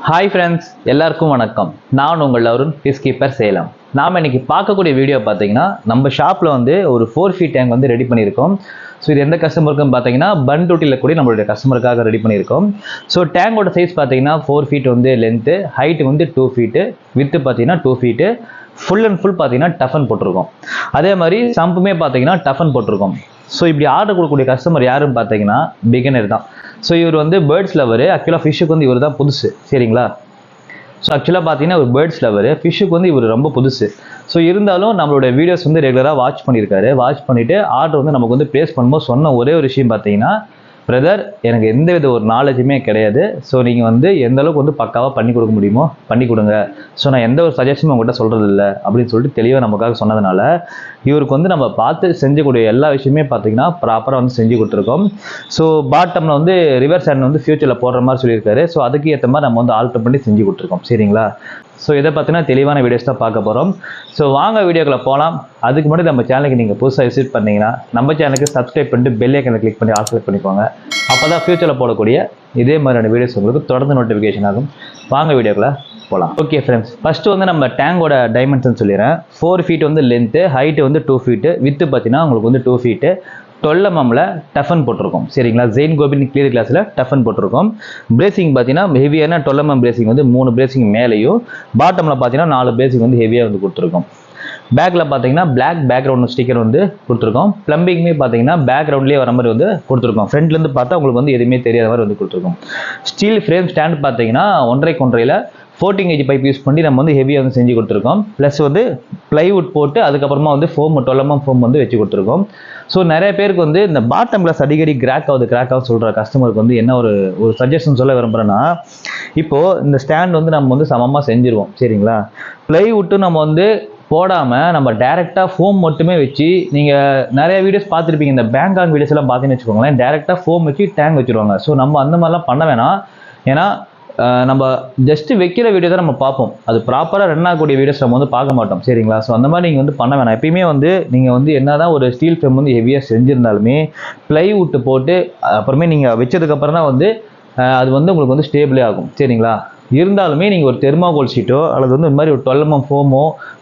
Hi friends, எல்லாருக்கும் வணக்கம். நான் உங்கள் அருண், ஃபிஷ் கீப்பர் சேலம். நாம் இன்னைக்கு பார்க்கக்கூடிய வீடியோ பார்த்தீங்கன்னா நம்ம ஷாப்பில் வந்து ஒரு 4 feet டேங்க் வந்து ரெடி பண்ணியிருக்கோம். ஸோ இது எந்த கஸ்டமருக்குன்னு பார்த்தீங்கன்னா பன்ருட்டியில் கூட நம்மளுடைய கஸ்டமருக்காக ரெடி பண்ணியிருக்கோம். ஸோ டேங்கோட சைஸ் பார்த்தீங்கன்னா 4 feet வந்து லென்த்து, ஹைட் வந்து 2 feet, வித்து பார்த்தீங்கன்னா 2 feet, ஃபுல் அண்ட் ஃபுல் பார்த்தீங்கன்னா டஃபன் போட்டிருக்கோம். அதே மாதிரி சம்புமே பார்த்தீங்கன்னா டஃபன் போட்டிருக்கோம். ஸோ இப்படி ஆர்டர் கொடுக்கக்கூடிய கஸ்டமர் யாருன்னு பார்த்தீங்கன்னா பிகினர் தான். ஸோ இவர் வந்து பேர்ட்ஸ் லவர். ஆக்சுவலாக ஃபிஷ்ஷுக்கு வந்து இவர் தான் புதுசு, சரிங்களா? ஸோ ஆக்சுவலாக பார்த்தீங்கன்னா ஒரு பேர்ட்ஸ் லவர், ஃபிஷ்ஷுக்கு வந்து இவர் ரொம்ப புதுசு. ஸோ இருந்தாலும் நம்மளோட வீடியோஸ் வந்து ரெகுலராக வாட்ச் பண்ணியிருக்காரு. வாட்ச் பண்ணிவிட்டு ஆர்டர் வந்து நமக்கு வந்து ப்ளேஸ் பண்ணும்போது சொன்ன ஒரே ஒரு விஷயம் பார்த்தீங்கன்னா, பிரதர் எனக்கு எந்த வித ஒரு நாலேஜுமே கிடையாது. ஸோ நீங்கள் வந்து எந்த அளவுக்கு வந்து பக்காவாக பண்ணி கொடுக்க முடியுமோ பண்ணி கொடுங்க. ஸோ நான் எந்த ஒரு சஜஷனும் உங்கள்கிட்ட சொல்கிறது இல்லை அப்படின்னு சொல்லிட்டு தெளிவாக நமக்காக சொன்னதுனால இவருக்கு வந்து நம்ம பார்த்து செஞ்சக்கூடிய எல்லா விஷயமே பார்த்தீங்கன்னா ப்ராப்பராக வந்து செஞ்சு கொடுத்துருக்கோம். ஸோ பாட்டமில் வந்து ரிவர்ஸ் ஹேண்ட் வந்து ஃபியூச்சரில் போடுற மாதிரி சொல்லியிருக்காரு. ஸோ அதுக்கு ஏற்ற மாதிரி நம்ம வந்து ஆல்டர் பண்ணி செஞ்சு கொடுத்துருக்கோம், சரிங்களா? ஸோ இதை பார்த்தீங்கன்னா தெளிவான வீடியோஸ் தான் பார்க்க போகிறோம். ஸோ வாங்க வீடியோக்குள்ள போகலாம். அதுக்கு முன்னாடி நம்ம சேனலுக்கு நீங்கள் புதுசாக விசிட் பண்ணிங்கன்னா நம்ம சேனலுக்கு சப்ஸ்கிரைப் பண்ணிட்டு பெல் ஐக்கனை கிளிக் பண்ணி ஆல் செலக்ட் பண்ணிக்கோங்க. அப்போ தான் ஃபியூச்சரில் போடக்கூடிய இதே மாதிரியான வீடியோஸ் உங்களுக்கு தொடர்ந்து நோட்டிஃபிகேஷன் ஆகும். வாங்க வீடியோக்குள்ள போகலாம். ஓகே ஃப்ரெண்ட்ஸ், ஃபஸ்ட்டு வந்து நம்ம டேங்கோட டைமென்ஷன் சொல்லிடுறேன். 4 feet வந்து லென்த்து, ஹைட்டு வந்து 2 feet, வித்து பார்த்தீங்கன்னா உங்களுக்கு வந்து 2 feet, 12 mmல டஃபன் போட்டிருக்கோம், சரிங்களா? ஜெயின் கோபின் கிளியர் கிளாஸில் டஃபன் போட்டிருக்கோம். பிரேசிங் பார்த்தீங்கன்னா ஹெவியான 12 mm பிரேசிங் வந்து 3 பிரேசிங் மேலேயும், பாட்டமில் பார்த்தீங்கன்னா 4 பிரேசிங் வந்து ஹெவியாக வந்து கொடுத்துருக்கோம். பேக்கில் பார்த்தீங்கன்னா பிளாக் பேக்ரவுண்ட் ஸ்டிக்கர் வந்து கொடுத்துருக்கோம். ப்ளம்பிங்குமே பார்த்தீங்கன்னா பேக்ரவுண்ட்லேயே வர மாதிரி வந்து கொடுத்துருக்கோம். ஃப்ரண்ட்லேருந்து பார்த்தா உங்களுக்கு வந்து எதுவுமே தெரியாத மாதிரி வந்து கொடுத்துருக்கோம். ஸ்டீல் ஃப்ரேம் ஸ்டாண்ட் பார்த்தீங்கன்னா 1.5 14 gauge பைப் யூஸ் பண்ணி நம்ம வந்து ஹெவியாக வந்து செஞ்சு கொடுத்துருக்கோம். ப்ளஸ் வந்து ப்ளைவுட் போட்டு அதுக்கப்புறமா வந்து ஃபோம் 12 mm ஃபோம் வந்து வச்சு கொடுத்துருக்கோம். ஸோ நிறைய பேருக்கு வந்து இந்த பாட்டம் கிளாஸ் அடிக்கடி கிராக் ஆகுது சொல்கிற கஸ்டமருக்கு வந்து என்ன ஒரு சஜஷன் சொல்ல விரும்புகிறேன்னா, இப்போது இந்த ஸ்டாண்ட் வந்து நம்ம வந்து சமமாக செஞ்சுருவோம், சரிங்களா? ப்ளைவுட்டு நம்ம வந்து போடாமல் நம்ம டேரெக்டாக ஃபோம் மட்டுமே வச்சு, நீங்கள் நிறைய வீடியோஸ் பார்த்துருப்பீங்க, இந்த பேங்காங் வீடியோஸ் எல்லாம் பார்த்தீங்கன்னு வச்சுக்கோங்களேன், டேரெக்டாக ஃபோம் வச்சு டேங்க் வச்சுருவாங்க. ஸோ நம்ம அந்த மாதிரிலாம் பண்ண வேணாம். ஏன்னா நம்ம ஜஸ்ட் வைக்கிற வீடியோ தான் நம்ம பார்ப்போம். அது ப்ராப்பராக ரன் ஆகக்கூடிய வீடியோஸ் நம்ம வந்து பார்க்க மாட்டோம், சரிங்களா? ஸோ அந்த மாதிரி நீங்கள் வந்து பண்ண வேணாம். எப்பயுமே வந்து நீங்கள் வந்து என்ன தான் ஒரு ஸ்டீல் ஃப்ரேம் வந்து ஹெவியாக செஞ்சுருந்தாலுமே ப்ளைவுட் போட்டு அப்புறமே நீங்கள் வச்சதுக்கப்புறம் தான் வந்து அது வந்து உங்களுக்கு வந்து ஸ்டேபிளே ஆகும், சரிங்களா? இருந்தாலுமே நீங்கள் ஒரு தெர்மாகோல் ஷீட்டோ அல்லது வந்து இந்த மாதிரி ஒரு 12 mm ஃபோமோ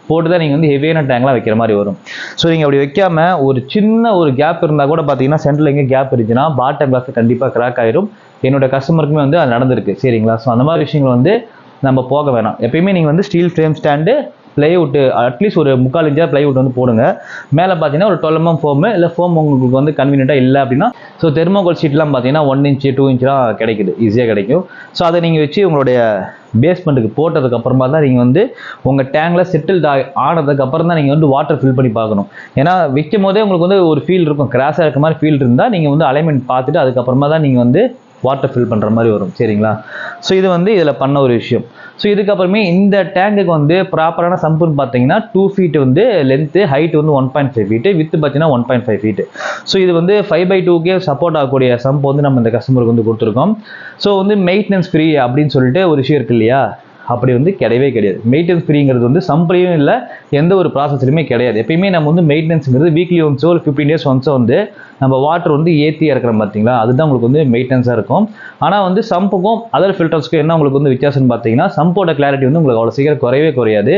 போட்டு தான் நீங்கள் வந்து ஹெவியான டேங்க்லாம் வைக்கிற மாதிரி வரும். ஸோ நீங்கள் அப்படி வைக்காமல் ஒரு சின்ன ஒரு கேப் இருந்தால் கூட பார்த்தீங்கன்னா சென்டரில் எங்கே கேப் இருந்துச்சுன்னா பாட்டம் கிளாஸ் கண்டிப்பாக கிராக் ஆயிரும். என்னோட கஸ்டமருக்குமே வந்து அது நடந்திருக்கு, சரிங்களா? ஸோ அந்த மாதிரி விஷயங்கள் வந்து நம்ம போக வேணாம். எப்பயுமே நீங்கள் வந்து steel frame stand, plywood at least ஒரு 3/4 inch ப்ளைவுட் வந்து போடுங்க. மேலே பார்த்தீங்கன்னா ஒரு 12 mm ஃபோமு, இல்லை ஃபோம் உங்களுக்கு வந்து கன்வீனியண்ட்டாக இல்லை அப்படின்னா ஸோ தெர்மோகோல் ஷீட்லாம் பார்த்தீங்கன்னா 1 inch 2 inchலாம் கிடைக்குது, ஈஸியாக கிடைக்கும். ஸோ அதை நீங்கள் வச்சு உங்களுடைய பேஸ்மெண்ட்டுக்கு போட்டதுக்கப்புறமா தான் நீங்கள் வந்து உங்கள் டேங்கில் செட்டில் ஆனதுக்கப்புறம் தான் நீங்கள் வந்து வாட்டர் ஃபில் பண்ணி பார்க்கணும். ஏன்னா வைக்கும் போதே உங்களுக்கு வந்து ஒரு ஃபீல் இருக்கும், கிராஸாக இருக்க மாதிரி ஃபீல் இருந்தால் நீங்கள் வந்து அலைன்மெண்ட் பார்த்துட்டு அதுக்கப்புறமா தான் நீங்கள் வந்து வாட்டர் ஃபில் பண்ணுற மாதிரி வரும், சரிங்களா? ஸோ இது வந்து இதில் பண்ண ஒரு விஷயம். ஸோ இதுக்கப்புறமே இந்த டேங்குக்கு வந்து ப்ராப்பரான சம்புன்னு பார்த்தீங்கன்னா 2 feet வந்து லென்த்து, ஹைட் வந்து 1.5 feet, வித்து பார்த்தீங்கன்னா 1.5 feet. ஸோ இது வந்து 5/2 சப்போர்ட் ஆகக்கூடிய சம்ப் வந்து நம்ம இந்த கஸ்டமருக்கு வந்து கொடுத்துருக்கோம். ஸோ வந்து மெயின்டெனன்ஸ் ஃப்ரீ அப்படின்னு சொல்லிட்டு ஒரு விஷயம் இருக்கு இல்லையா? அப்படி வந்து கிடையவே கிடையாது. மெயின்டெனன்ஸ் ஃப்ரீங்கிறது வந்து சம்பளையும் இல்லை, எந்த ஒரு ப்ராசஸ்லையுமே கிடையாது. எப்பயுமே நம்ம வந்து மெயின்டெனன்ஸுங்கிறது வீக்லி ஒன்ஸோ ஒரு 15 days ஒன்ஸோ வந்து நம்ம வாட்டர் வந்து ஏற்றி இறக்குறோம் பார்த்தீங்களா, அதுதான் உங்களுக்கு வந்து மெயின்டெனன்ஸாக இருக்கும். ஆனால் வந்து சம்புக்கும் அதர் ஃபில்டர்ஸ்க்கும் என்ன உங்களுக்கு வந்து வித்தியாசம்னு பார்த்தீங்கன்னா, சம்போட கிளாரிட்டி வந்து உங்களுக்கு அவ்வளோ சீக்கிரம் குறையாது.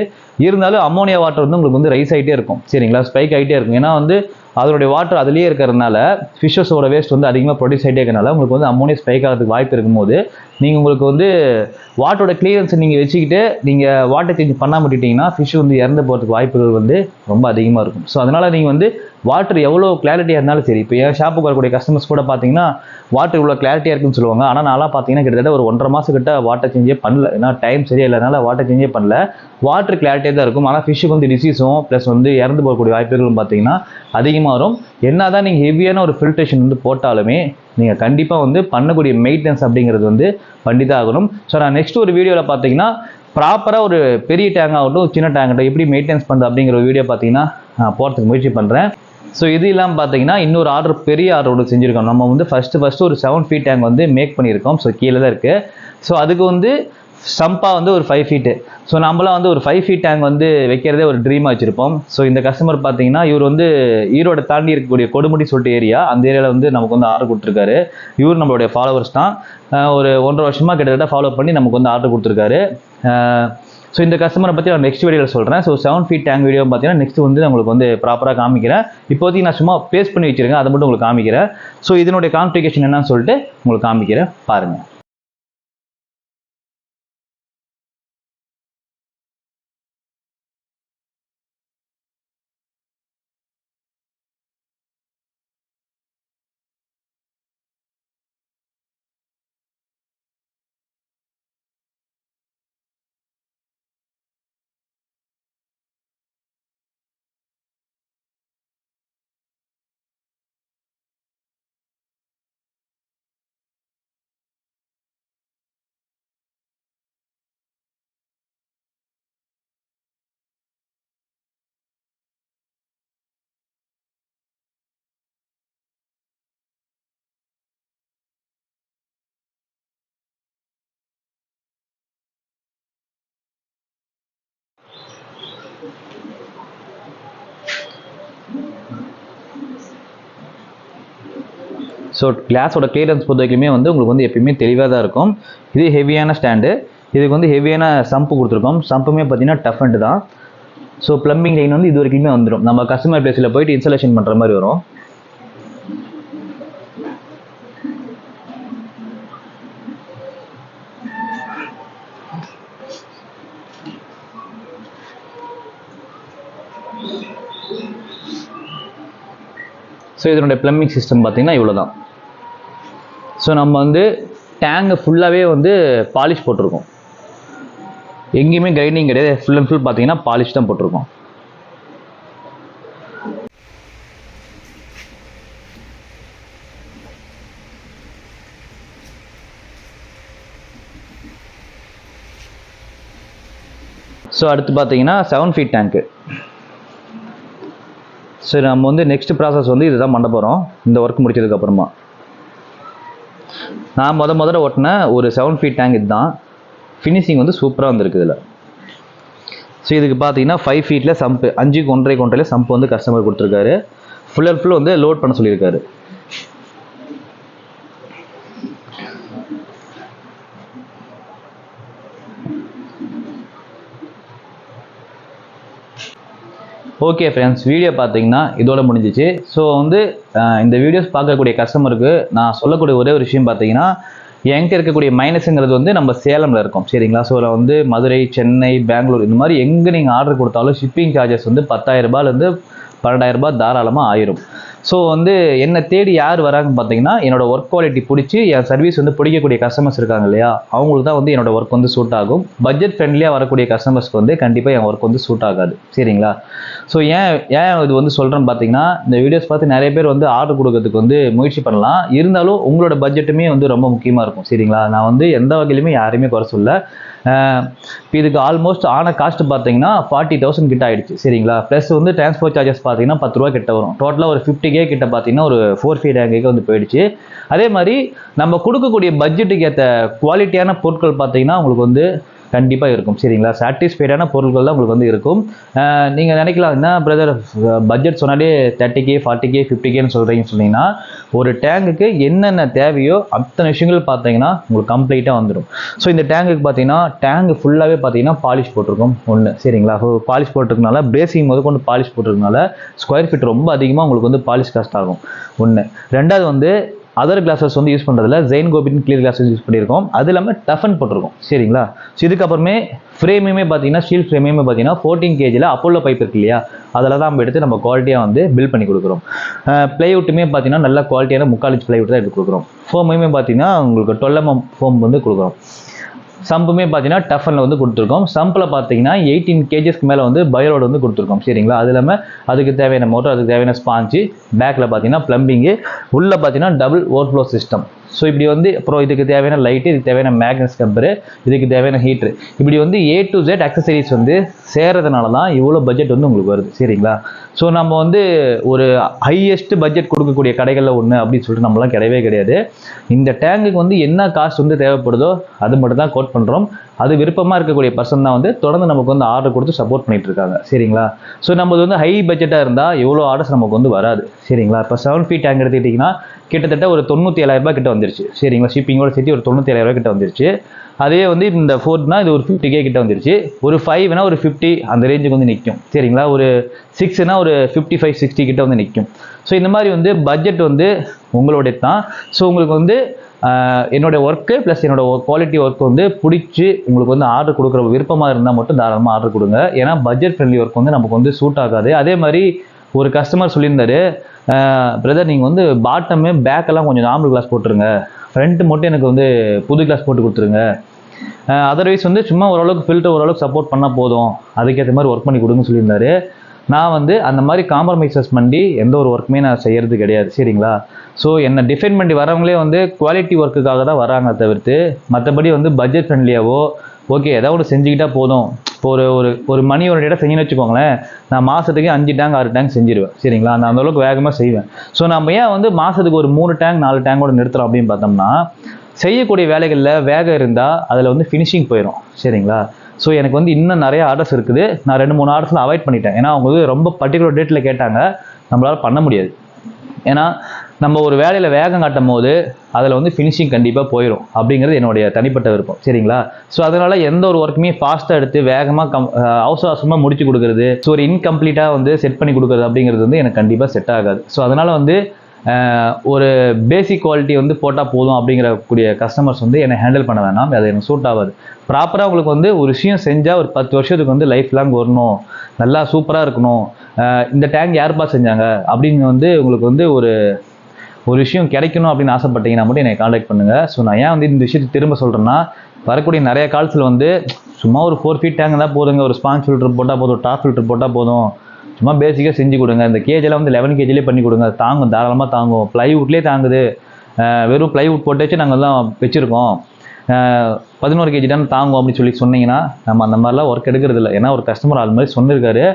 இருந்தாலும் அம்மோனியா வாட்டர் வந்து உங்களுக்கு வந்து ரைஸ் ஆகிட்டே இருக்கும், சரிங்களா? ஸ்பைக் ஆகிட்டே இருக்கும். ஏன்னா வந்து அதனுடைய வாட்டர் அதுலேயே இருக்கிறதுனால ஃபிஷ்ஷஸோட வேஸ்ட் வந்து அதிகமாக ப்ரொடியூஸ் ஆகிட்டே இருக்கிறனால உங்களுக்கு வந்து அம்மோனியா ஸ்பைக் ஆகிறதுக்கு வாய்ப்பு இருக்கும்போது நீங்கள் உங்களுக்கு வந்து வாட்டரோட கிளியரன்ஸை நீங்கள் வச்சுக்கிட்டு நீங்கள் வாட்டர் சேஞ்ச் பண்ணாம விட்டுட்டிங்கன்னா ஃபிஷ் வந்து இறந்து போகிறதுக்கு வாய்ப்புகள் வந்து ரொம்ப அதிகமாக இருக்கும். ஸோ அதனால் நீங்கள் வந்து வாட்டர் எவ்வளோ கிளாரிட்டியாக இருந்தாலும் சரி, இப்போ என் ஷாப்புக்கு வரக்கூடிய கஸ்டமர்ஸ் கூட பார்த்தீங்கன்னா வாட்டர் இவ்வளோ கிளாரிட்டியாக இருக்குன்னு சொல்லுவாங்க. ஆனால் நான்லாம் பார்த்தீங்கன்னா கிட்டத்தட்ட ஒரு 1.5 மாதம் கிட்ட வாட்டர் சேஞ்சே பண்ணல. ஏன்னா டைம் சரியா இல்லைனால வாட்டர் சேஞ்சே பண்ணல. வாட்டர் கிளாரிட்டியாக தான் இருக்கும். ஆனால் ஃபிஷ்ஷுக்கு வந்து டிசீஸும் ப்ளஸ் வந்து இறந்து போகக்கூடிய வாய்ப்புகளும் பார்த்தீங்கன்னா அதிகமாக வரும். என்ன தான் நீங்கள் ஹெவியான ஒரு ஃபில்ட்ரேஷன் வந்து போட்டாலுமே நீங்கள் கண்டிப்பாக வந்து பண்ணக்கூடிய மெயின்டெனன்ஸ் அப்படிங்கிறது வந்து பண்ணி தான் ஆகணும். ஸோ நான் நெக்ஸ்ட் ஒரு வீடியோவில் பார்த்தீங்கன்னா ப்ராப்பராக ஒரு பெரிய டேங்க் ஆகட்டும் சின்ன டேங்க் ஆகட்டும் எப்படி மெயின்டெனன்ஸ் பண்ணுறது அப்படிங்கிற ஒரு வீடியோ பார்த்தீங்கன்னா நான் போகிறதுக்கு முயற்சி பண்ணுறேன். ஸோ இது இல்லாமல் பார்த்தீங்கன்னா இன்னொரு ஆர்டர், பெரிய ஆர்டர் ஒன்று செஞ்சுருக்கோம். நம்ம வந்து ஃபஸ்ட்டு ஒரு 7 feet டேங்க் வந்து மேக் பண்ணியிருக்கோம். ஸோ கீழே தான் இருக்குது. ஸோ அதுக்கு வந்து சம்பா வந்து ஒரு 5 ஃபீட்டு. ஸோ நம்மளாம் வந்து ஒரு 5 ஃபீட் டேங்க் வந்து வைக்கிறதே ஒரு ட்ரீமாக வச்சுருப்போம். ஸோ இந்த கஸ்டமர் பார்த்தீங்கன்னா இவர் வந்து ஈரோடு தாண்டி இருக்கக்கூடிய கொடுமுடி சொல்லிட்டு ஏரியா, அந்த ஏரியாவில் வந்து நமக்கு வந்து ஆர்டர் கொடுத்துருக்காரு. இவர் நம்மளுடைய ஃபாலோவர்ஸ் தான். ஒரு 1.5 வருஷமாக கிட்டத்தட்ட ஃபாலோ பண்ணி நமக்கு வந்து ஆர்டர் கொடுத்துருக்காரு. ஸோ இந்த கஸ்டமரை பற்றி நான் நெக்ஸ்ட் வீடியோவில் சொல்கிறேன். ஸோ 7 ஃபீட் டேங்க் வீடியோ பார்த்தீங்கன்னா நெக்ஸ்ட் வந்து உங்களுக்கு வந்து ப்ராப்பராக காமிக்கிறேன். இப்போதைக்கு நான் சும்மா பேஸ்ட் பண்ணி வச்சுருக்கேன், அதை மட்டும் உங்களுக்கு காமிக்கிறேன். ஸோ இதனுடைய கான்ஃபிகரேஷன் என்னன்னு சொல்லிட்டு உங்களுக்கு காமிக்கிறேன், பாருங்கள். ஸோ கிளாஸோட கிளியரன்ஸ் பொறுத்த வரைக்குமே வந்து உங்களுக்கு வந்து எப்பயுமே தெளிவாக தான் இருக்கும். இது ஹெவியான ஸ்டாண்டு, இதுக்கு வந்து ஹெவியான சம்பு கொடுத்துருக்கோம். சம்புமே பார்த்தீங்கன்னா டஃப் அண்ட் தான். ஸோ ப்ளம்பிங் லைன் வந்து இது வரைக்குமே வந்துடும். நம்ம கஸ்டமர் பிளேஸில் போயிட்டு இன்ஸ்டாலேஷன் பண்ணுற மாதிரி வரும். ஸோ இதனுடைய ப்ளம்பிங் சிஸ்டம் பார்த்தீங்கன்னா இவ்வளோ தான். ஸோ நம்ம வந்து டேங்கு ஃபுல்லாகவே வந்து பாலிஷ் போட்டிருக்கோம். எங்கேயுமே கிரைண்டிங் கிடையாது, ஃபுல் அண்ட் ஃபுல் பார்த்தீங்கன்னா பாலிஷ் தான் போட்டிருக்கோம். ஸோ அடுத்து பார்த்தீங்கன்னா 7 ஃபீட் டேங்க்கு. ஸோ நம்ம வந்து நெக்ஸ்ட் ப்ராசஸ் வந்து இதுதான் பண்ண போகிறோம். இந்த ஒர்க் முடிச்சதுக்கப்புறமா நான் முதல்ல ஓட்டின ஒரு 7 ஃபீட் டேங்க் இதுதான். ஃபினிஷிங் வந்து சூப்பராக வந்துருக்கு இதில். ஸோ இதுக்கு பார்த்தீங்கன்னா 5 ஃபீட்டில் சம்பு 5க்கு 1.5 சம்பு வந்து கஸ்டமர் கொடுத்துருக்காரு. ஃபுல் அண்ட் ஃபுல் வந்து லோட் பண்ண சொல்லியிருக்காரு. ஓகே ஃப்ரெண்ட்ஸ், வீடியோ பார்த்தீங்கன்னா இதோட முடிஞ்சிச்சு. ஸோ வந்து இந்த வீடியோஸ் பார்க்கக்கூடிய கஸ்டமருக்கு நான் சொல்லக்கூடிய ஒரே ஒரு விஷயம் பார்த்தீங்கன்னா, என்கிட்ட இருக்கக்கூடிய மைனஸுங்கிறது வந்து நம்ம சேலமில் இருக்கோம், சரிங்களா. ஸோ அதில் வந்து மதுரை, சென்னை, பெங்களூர் இந்த மாதிரி எங்கே நீங்கள் ஆர்டர் கொடுத்தாலும் ஷிப்பிங் சார்ஜஸ் வந்து 10,000 ரூபாயிலேருந்து 12,000 ரூபாய் தாராளமாக ஆயிரும். ஸோ வந்து என்னை தேடி யார் வராங்கன்னு பார்த்தீங்கன்னா, என்னோட ஒர்க் குவாலிட்டி பிடிச்சி என் சர்வீஸ் வந்து பிடிக்கக்கூடிய கஸ்டமர்ஸ் இருக்காங்க இல்லையா, அவங்களுக்கு தான் வந்து என்னோட ஒர்க் வந்து சூட் ஆகும். பட்ஜெட் ஃப்ரெண்ட்லியாக வரக்கூடிய கஸ்டமர்ஸ்க்கு வந்து கண்டிப்பாக என் ஒர்க் வந்து சூட் ஆகாது, சரிங்களா. ஸோ ஏன் இது வந்து சொல்கிறேன்னு பார்த்தீங்கன்னா, இந்த வீடியோஸ் பார்த்து நிறைய பேர் வந்து ஆர்டர் கொடுக்கறதுக்கு வந்து முயற்சி பண்ணலாம். இருந்தாலும் உங்களோட பட்ஜெட்டுமே வந்து ரொம்ப முக்கியமாக இருக்கும், சரிங்களா. நான் வந்து எந்த வகையிலுமே யாரையுமே குறை சொல்ல. இப்போ இதுக்கு ஆல்மோஸ்ட் ஆன காஸ்ட் பார்த்தீங்கன்னா 40,000 கிட்ட ஆயிடுச்சு, சரிங்களா. ப்ளஸ் வந்து டிரான்ஸ்போர்ட் சார்ஜஸ் பார்த்தீங்கன்னா 10 ரூபா கிட்ட வரும். டோட்டலாக ஒரு 50K கிட்ட பார்த்தீங்கன்னா ஒரு 4 ஃபீட் டேங்க்கு வந்து போயிடுச்சு. அதே மாதிரி நம்ம கொடுக்கக்கூடிய பட்ஜெட்டுக்கு ஏற்ற குவாலிட்டியான பொருட்கள் பார்த்தீங்கன்னா உங்களுக்கு வந்து கண்டிப்பாக இருக்கும், சரிங்களா. சாட்டிஸ்ஃபைடான பொருட்கள் தான் உங்களுக்கு வந்து இருக்கும். நீங்கள் நினைக்கலாம், என்ன பிரதர் பட்ஜெட் சொன்னாலே 30K 40K 50Kன்னு சொல்கிறீங்கன்னு சொன்னீங்கன்னா, ஒரு டேங்குக்கு என்னென்ன தேவையோ அத்தனை விஷயங்கள் பார்த்தீங்கன்னா உங்களுக்கு கம்ப்ளீட்டாக வந்துடும். ஸோ இந்த டேங்குக்கு பார்த்தீங்கன்னா டேங்கு ஃபுல்லாகவே பார்த்தீங்கன்னா பாலிஷ் போட்டிருக்கும் ஒன்று, சரிங்களா. ஸோ பாலிஷ் போட்டிருக்கனால பிரேசிங் முதற்கொண்டு பாலிஷ் போட்டிருக்கனால ஸ்கொயர் ஃபீட் ரொம்ப அதிகமாக உங்களுக்கு வந்து பாலிஷ் காஸ்ட் ஆகும் ஒன்று. ரெண்டாவது வந்து அதர் கிளாஸஸ் வந்து யூஸ் பண்ணுறதுல Jain Gobain clear classes use பண்ணியிருக்கோம். அது இல்லாமல் டஃபன் போட்டிருக்கோம், சரிங்களா. ஸோ இதுக்கப்புறமே ஃப்ரேமுமே பார்த்தீங்கன்னா ஸ்டீல் ஃப்ரேமுமே பார்த்தீங்கன்னா 14 kgல அப்போலோ பைப் இருக்கு இல்லையா, அதில் தான் நம்ம எடுத்து நம்ம குவாலிட்டியாக வந்து பில்ட் பண்ணி கொடுக்குறோம். பிளைவுட்டுமே பார்த்தீங்கன்னா நல்ல குவாலிட்டியான 3/4 இன்ச் பிளைவுட் தான் எடுத்து கொடுக்குறோம். ஃபோமுமே பார்த்தீங்கன்னா உங்களுக்கு 12 mm ஃபோம் வந்து கொடுக்குறோம். சம்புமே பார்த்தீங்கன்னா டஃபனில் வந்து கொடுத்துருக்கோம். சம்பில் பார்த்தீங்கன்னா 18 kgsக்கு மேலே வந்து பயோலோடு வந்து கொடுத்துருக்கோம், சரிங்களா. அது இல்லாமல் அதுக்கு தேவையான மோட்டர், அதுக்கு தேவையான ஸ்பாஞ்சு, பேக்கில் பார்த்தீங்கன்னா ப்ளம்பிங்கு, உள்ளே பார்த்தீங்கன்னா டபுள் ஓவர்ஃப்ளோ சிஸ்டம், ஸோ இப்படி வந்து அப்புறம் இதுக்கு தேவையான லைட்டு, இதுக்கு தேவையான மேக்னஸ் கம்பரு, இதுக்கு தேவையான ஹீட்ரு, இப்படி வந்து A to Z அக்சசரிஸ் வந்து சேர்றதுனால தான் இவ்வளோ பட்ஜெட் வந்து உங்களுக்கு வருது. சரிங்களா? ஸோ நம்ம வந்து ஒரு ஹையஸ்ட் பட்ஜெட் கொடுக்கக்கூடிய கடைகளில் ஒன்று அப்படின்னு சொல்லிட்டு நம்மளாம் கிடையவே கிடையாது. இந்த டேங்குக்கு வந்து என்ன காஸ்ட் வந்து தேவைப்படுதோ அது மட்டும் தான் கோட் பண்ணுறோம். அது விருப்பமாக இருக்கக்கூடிய பர்சன் தான் வந்து தொடர்ந்து நமக்கு வந்து ஆர்டர் கொடுத்து சப்போர்ட் பண்ணிட்டு இருக்காங்க. சரிங்களா? ஸோ நம்மது வந்து ஹை பட்ஜெட்டாக இருந்தால் எவ்வளோ ஆர்டர்ஸ் நமக்கு வந்து வராது. சரிங்களா? இப்போ 7 feet டேங்க் எடுத்துக்கிட்டிங்கன்னா கிட்டத்தட்ட ஒரு 97,000 ரூபாய் கிட்ட வந்துருச்சு. சரிங்களா? ஷிப்பிங்கோட சேர்த்து ஒரு 97,000 ரூபாய் கிட்ட வந்துருச்சு. அதே வந்து இந்த 4னா இது ஒரு 50K கிட்ட வந்துருச்சு. ஒரு 5னா ஒரு 50 அந்த ரேஞ்சுக்கு வந்து நிற்கும். சரிங்களா? ஒரு 6னா ஒரு 55-60 கிட்ட வந்து நிற்கும். ஸோ இந்த மாதிரி வந்து பட்ஜெட் வந்து உங்களுடைய தான். ஸோ உங்களுக்கு வந்து என்னோட ஒர்க்கு ப்ளஸ் என்னோட குவாலிட்டி ஒர்க் வந்து பிடிச்சி உங்களுக்கு வந்து ஆர்டர் கொடுக்குற விருப்பமாக இருந்தால் மட்டும் தாராளமாக ஆர்டர் கொடுங்க. ஏன்னா பட்ஜெட் ஃப்ரெண்ட்லி ஒர்க் வந்து நமக்கு வந்து சூட் ஆகாது. அதே மாதிரி ஒரு கஸ்டமர் சொல்லியிருந்தாரு, பிரதர் நீங்கள் வந்து பாட்டமு பேக்கெல்லாம் கொஞ்சம் நார்மல் கிளாஸ் போட்டுருங்க, ஃப்ரண்ட்டு மட்டும் எனக்கு வந்து புது கிளாஸ் போட்டு கொடுத்துருங்க, அதர்வைஸ் வந்து சும்மா ஓரளவுக்கு ஃபில்டர் ஓரளவுக்கு சப்போர்ட் பண்ணால் போதும், அதுக்கேற்ற மாதிரி ஒர்க் பண்ணி கொடுங்கன்னு சொல்லியிருந்தாரு. நான் வந்து அந்த மாதிரி காம்ப்ரமைசஸ் பண்ணி எந்த ஒரு ஒர்க்குமே நான் செய்கிறது கிடையாது. சரிங்களா? ஸோ என்னை டிஃபைன் பண்ணி வரவங்களே வந்து குவாலிட்டி ஒர்க்குக்காக தான் வராங்க தவிர்த்து மற்றபடி வந்து பட்ஜெட் ஃப்ரெண்ட்லியாவோ ஓகே ஏதாவது ஒன்று செஞ்சுக்கிட்டால் போதும். இப்போ ஒரு மணி ஒரு இடம் செஞ்சுன்னு வச்சுக்கோங்களேன், நான் மாதத்துக்கு 5 டேங்க் 6 டேங்க் செஞ்சிருவேன். சரிங்களா? நான் அந்தளவுக்கு வேகமாக செய்வேன். ஸோ நம்ம ஏன் வந்து மாதத்துக்கு ஒரு 3 டேங்க் 4 டேங்கோட நிறுத்துறோம் அப்படின்னு பார்த்தோம்னா, செய்யக்கூடிய வேலைகளில் வேகம் இருந்தால் அதில் வந்து ஃபினிஷிங் போயிடும். சரிங்களா? ஸோ எனக்கு வந்து இன்னும் நிறைய ஆர்டர்ஸ் இருக்குது. நான் 2-3 ஆர்டர்ஸில் அவாய்ட் பண்ணிட்டேன். ஏன்னா அவங்க வந்து ரொம்ப பர்டிகுலர் டேட்டில் கேட்டாங்க, நம்மளால் பண்ண முடியாது. ஏன்னா நம்ம ஒரு வேலையில் வேகம் காட்டும் போது அதில் வந்து ஃபினிஷிங் கண்டிப்பாக போயிடும் அப்படிங்கிறது என்னுடைய தனிப்பட்ட விருப்பம். சரிங்களா? ஸோ அதனால் எந்த ஒரு ஒர்க்குமே ஃபாஸ்ட்டாக எடுத்து வேகமாக அவசர அவசரமாக முடிச்சு கொடுக்குறது, ஸோ ஒரு இன்கம்ப்ளீட்டாக வந்து செட் பண்ணி கொடுக்குறது அப்படிங்கிறது வந்து எனக்கு கண்டிப்பாக செட் ஆகாது. ஸோ அதனால் வந்து ஒரு பேசிக் குவாலிட்டி வந்து போட்டால் போதும் அப்படிங்கிற கூடிய கஸ்டமர்ஸ் வந்து என்னை ஹேண்டில் பண்ண வேணாம். அது எனக்கு சூட் ஆகாது. ப்ராப்பராக உங்களுக்கு வந்து ஒரு விஷயம் செஞ்சால் ஒரு 10 வருஷத்துக்கு வந்து லைஃப் லாங் வரணும், நல்லா சூப்பராக இருக்கணும், இந்த டேங்க் யாருப்பா செஞ்சாங்க அப்படின்னு வந்து உங்களுக்கு வந்து ஒரு விஷயம் கிடைக்கணும் அப்படின்னு ஆசைப்பட்டீங்கன்னா மட்டும் என்னை காண்டாக்ட் பண்ணுங்கள். ஸோ நான் ஏன் வந்து இந்த விஷயத்தை திரும்ப சொல்கிறேன்னா, வரக்கூடிய நிறைய கால்ஸில் வந்து சும்மா ஒரு 4 feet டேங்க் தான் போதுங்க, ஒரு ஸ்பாஞ்ச் ஃபில்டர் போட்டால் போதும், டாப் ஃபில்டர் போட்டால் போதும், சும்மா பேசிக்காக செஞ்சு கொடுங்க, இந்த கேஜெல்லாம் வந்து 11 kgலே பண்ணி கொடுங்க, தாங்கும், தாராளமாக தாங்கும், ப்ளைவுட்லேயே தாங்குது, வெறும் ப்ளைவுட் போட்டு வச்சு நாங்கள் தான் வச்சுருக்கோம், 11 kg தான் தாங்கும் அப்படின்னு சொல்லி சொன்னீங்கன்னா நம்ம அந்த மாதிரிலாம் ஒர்க் எடுக்கிறது இல்லை. ஏன்னா ஒரு கஸ்டமர் அது மாதிரி சொன்னிருக்காரு.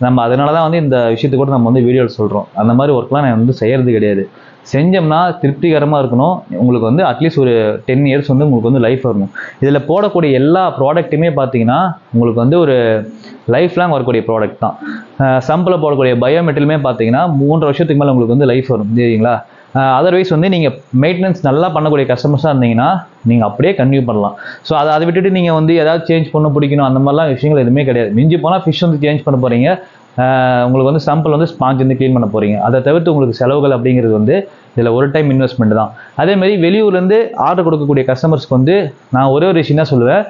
நம்ம அதனால தான் வந்து இந்த விஷயத்தை கூட நம்ம வந்து வீடியோவில் சொல்கிறோம். அந்த மாதிரி ஒர்க்லாம் நான் வந்து செய்கிறது கிடையாது. செஞ்சோம்னா திருப்திகரமாக இருக்கணும். உங்களுக்கு வந்து அட்லீஸ்ட் ஒரு 10 years வந்து உங்களுக்கு வந்து லைஃப் வரணும். இதில் போடக்கூடிய எல்லா ப்ராடக்ட்டுமே பார்த்தீங்கன்னா உங்களுக்கு வந்து ஒரு லைஃப் லாங் வரக்கூடிய ப்ராடக்ட் தான். சம்பில் போடக்கூடிய பயோமெட்டலுமே பார்த்தீங்கன்னா 3 வருஷத்துக்கு மேலே உங்களுக்கு வந்து லைஃப் வரும். சரிங்களா? அதர்வைஸ் வந்து நீங்கள் மெயின்டெனன்ஸ் நல்லா பண்ணக்கூடிய கஸ்டமர்ஸாக இருந்தீங்கன்னா நீங்கள் அப்படியே கன்டினியூ பண்ணலாம். ஸோ அதை விட்டுட்டு நீங்கள் வந்து ஏதாவது சேஞ்ச் பண்ண பிடிக்கணும் அந்த மாதிரிலாம் விஷயங்கள் எதுவுமே கிடையாது. மிஞ்சி போனால் ஃபிஷ் வந்து சேஞ்ச் பண்ண போகிறீங்க, உங்களுக்கு வந்து சாம்பிள் வந்து ஸ்பாஞ்ச் வந்து க்ளீன் பண்ண போகிறீங்க. அதை தவிர்த்து உங்களுக்கு செலவுகள் அப்படிங்கிறது வந்து இதில் ஒரு டைம் இன்வெஸ்ட்மெண்ட் தான். அதேமாதிரி வெளியூர்லேருந்து ஆர்டர் கொடுக்கக்கூடிய கஸ்டமர்ஸ்க்கு வந்து நான் ஒரே ஒரு விஷயம் தான் சொல்லுவேன்,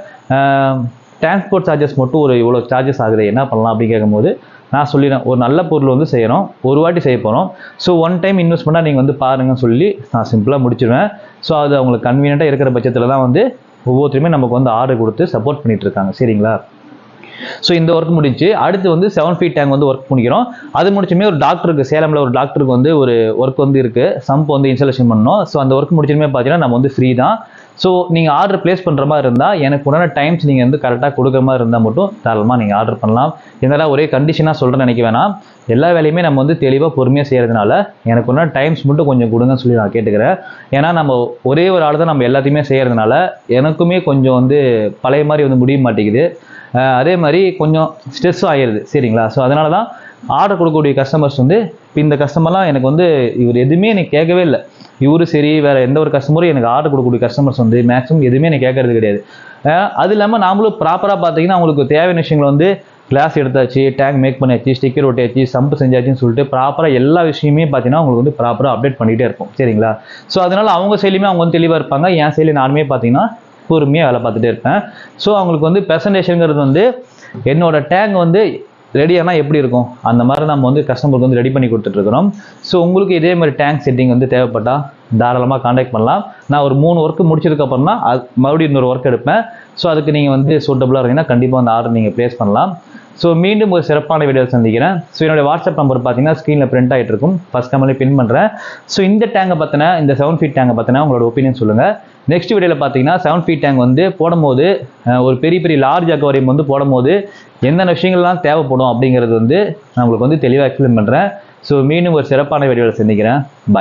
டிரான்ஸ்போர்ட் சார்ஜஸ் மட்டும் ஒரு இவ்வளோ சார்ஜஸ் ஆகுது, என்ன பண்ணலாம் அப்படின்னு கேட்கும்போது நான் சொல்லிடுறேன், ஒரு நல்ல பொருள் வந்து செய்கிறோம், ஒரு வாட்டி செய்ய போகிறோம், ஸோ ஒன் டைம் இன்வெஸ்ட்மெண்ட்டாக நீங்கள் வந்து பாருங்கன்னு சொல்லி நான் சிம்பிளாக முடிச்சிடுவேன். ஸோ அது அவங்களுக்கு கன்வீனியண்ட்டாக இருக்கிற பட்சத்தில் தான் வந்து ஒவ்வொருத்தருமே நமக்கு வந்து ஆர்டர் கொடுத்து சப்போர்ட் பண்ணிட்டு இருக்காங்க. சரிங்களா? ஸோ இந்த ஒர்க் முடிஞ்சு அடுத்து வந்து 7 feet டேங்க் வந்து ஒர்க் முடிக்கிறோம். அது முடிச்சுமே ஒரு டாக்டருக்கு, சேலமில் ஒரு டாக்டருக்கு வந்து ஒரு ஒர்க் வந்து இருக்குது, சம்ப் வந்து இன்ஸ்டாலேஷன் பண்ணணும். ஸோ அந்த ஒர்க் முடிச்சுமே பார்த்தீங்கன்னா நம்ம வந்து ஃப்ரீ தான். ஸோ நீங்கள் ஆர்டர் ப்ளேஸ் பண்ணுற மாதிரி இருந்தால் எனக்கு உடனே டைம்ஸ் நீங்கள் வந்து கரெக்டாக கொடுக்குற மாதிரி இருந்தால் மட்டும் தாராளமாக நீங்கள் ஆர்டர் பண்ணலாம். இதெல்லாம் ஒரே கண்டிஷனாக சொல்கிறேன்னு நினைக்க வேணாம். எல்லா வேலையுமே நம்ம வந்து தெளிவாக பொறுமையாக செய்கிறதுனால எனக்கு ஒன்றா டைம்ஸ் மட்டும் கொஞ்சம் கொடுங்கன்னு சொல்லி நான் கேட்டுக்கிறேன். ஏன்னா நம்ம ஒரே ஒரு ஆள் தான் நம்ம எல்லாத்தையுமே செய்கிறதுனால எனக்குமே கொஞ்சம் வந்து பழைய மாதிரி வந்து முடிய மாட்டேங்குது. அதே மாதிரி கொஞ்சம் ஸ்ட்ரெஸ்ஸும் ஆகிடுது. சரிங்களா? ஸோ அதனால தான் ஆர்டர் கொடுக்கக்கூடிய கஸ்டமர்ஸ் வந்து இப்போ இந்த கஸ்டமர்லாம் எனக்கு வந்து இவர் எதுவுமே எனக்கு கேட்கவே இல்லை, இவரு சரி வேறு எந்த ஒரு கஸ்டமரும் எனக்கு ஆர்டர் கொடுக்கக்கூடிய கஸ்டமர்ஸ் வந்து மேக்ஸிமம் எதுவுமே எனக்கு கேட்கறது கிடையாது. அது இல்லாமல் நாமளும் ப்ராப்பராக பார்த்தீங்கன்னா அவங்களுக்கு தேவையான விஷயங்கள் வந்து கிளாஸ் எடுத்தாச்சு, டேங்க் மேக் பண்ணியாச்சு, ஸ்டிக்கர் ஒட்டியாச்சு, சம்பு செஞ்சாச்சுன்னு சொல்லிட்டு ப்ராப்பராக எல்லா விஷயமே பார்த்தீங்கன்னா உங்களுக்கு வந்து ப்ராப்பராக அப்டேட் பண்ணிகிட்டே இருக்கும். சரிங்களா? ஸோ அதனால் அவங்க சைட்லையுமே அவங்க வந்து தெளிவாக இருப்பாங்க, என் சைட்ல நானுமே பார்த்தீங்கன்னா பொறுமையாக வேலை பார்த்துட்டே இருப்பேன். ஸோ அவங்களுக்கு வந்து ப்ரெசன்டேஷனுங்கிறது வந்து என்னோட டேங்க் வந்து ரெடியானால் எப்படி இருக்கும் அந்த மாதிரி நம்ம வந்து கஸ்டமருக்கு வந்து ரெடி பண்ணி கொடுத்துட்ருக்குறோம். ஸோ உங்களுக்கு இதே மாதிரி டேங்க் செட்டிங் வந்து தேவைப்பட்டால் தாராளமாக காண்டாக்ட் பண்ணலாம். நான் ஒரு 3 ஒர்க்கு முடிச்சதுக்கப்புறம் தான் மறுபடியும் இன்னொரு ஒர்க் எடுப்பேன். ஸோ அதுக்கு நீங்கள் வந்து சூட்டபுளாக இருந்தீங்கன்னா கண்டிப்பாக அந்த ஆர்டர் நீங்கள் ப்ளேஸ் பண்ணலாம். ஸோ மீண்டும் ஒரு சிறப்பான வீடியோ சந்திக்கிறேன். ஸோ என்னோட வாட்ஸ்அப் நம்பர் பார்த்தீங்கன்னா ஸ்க்ரீனில் பிரிண்ட் ஆகிட்டு இருக்கும், ஃபஸ்ட் கமெண்ட்லேயே பின் பண்ணுறேன். ஸோ இந்த டேங்கை பார்த்தினா, இந்த 7 ஃபீட் டேங்கை பார்த்தினா உங்களோட ஒப்பீனியன் சொல்லுங்கள். நெக்ஸ்ட் வீடியோவில் பார்த்தீங்கன்னா 7 ஃபீட் டேங்க் வந்து போடும்போது ஒரு பெரிய லார்ஜ் அக்வாரியம் வந்து போடும்போது என்னென்ன விஷயங்கள்லாம் தேவைப்படும் அப்படிங்கிறது வந்து நான் உங்களுக்கு வந்து தெளிவாக எக்ஸ்பிளைன் பண்ணுறேன். ஸோ மீண்டும் ஒரு சிறப்பான வீடியோவில் சந்திக்கிறேன். பாய்.